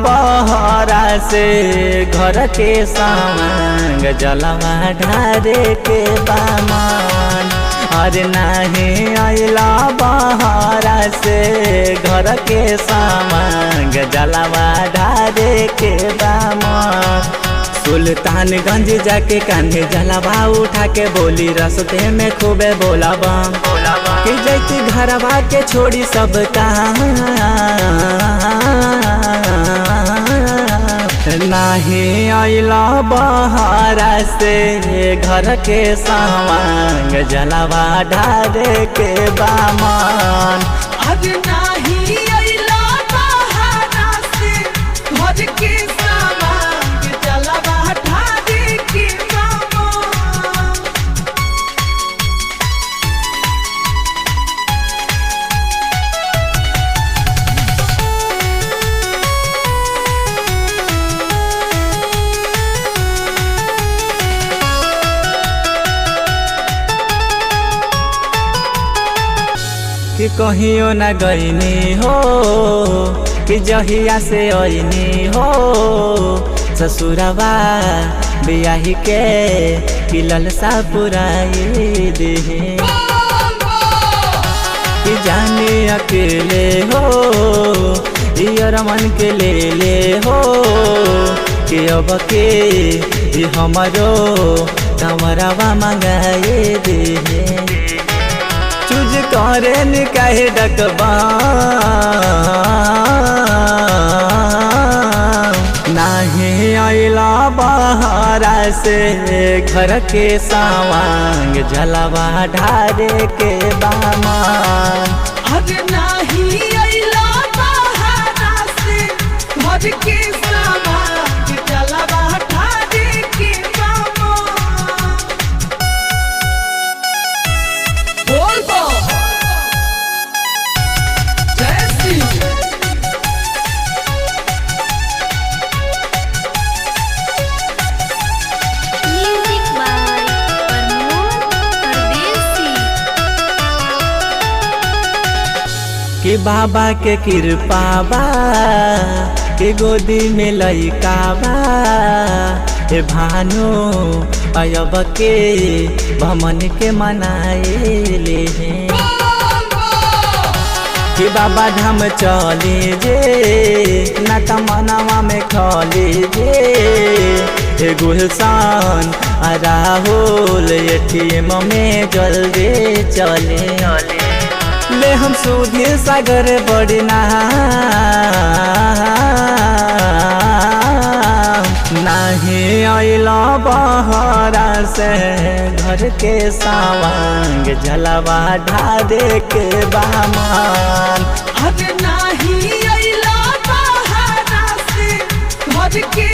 बहरा से घर के सामंग जलवा ढारे के बामन। अरे नहीं आइला बहरा से घर के सामंग जलवा ढारे के बामन। सुल्तानगंज जाके कान्हे जलवा उठा के बोली रस्ते में खूबे बोलाबा कि जैती घरवा के छोड़ी सब कहाँ। नहीं आइला बहरा से घर के सामंग जलवा ढारे के बामन। अरे नहीं आइला बहरा से घर के सामंग जलवा ढारे के बामन। कि कहियो न गईनी हो कि जहिया से अइनी हो ससुरवा बियाही के कि ललसा पुराई दे। कि जाने अकेले हो यार मन के ले हो कि अब के हमारो कमरवा मंगाए दे। चूज करे निकाहे डकबा नहीं आइला बहरा से घर के सामंग जलवा ढारे के बामन। अरे नहीं आइला बहरा से घर के सामंग जलवा ढारे के बामन। बोल बो जय Shri Music by Pramod Pardesi। कि बाबा के कृपा बा कि गोदी में लइका बा। ए भानु अयब के भमन के मनाए ले कि बाबा धाम चली जे न तमनावा में खली जे। गुलशन राहुल एटीएम में जल्दी चले ले हम सुधी सागर बड़ना। नहीं आइला बहरा से घर के सामंग जलवा ढारे के बामन। अरे नहीं आइला बहरा से घर के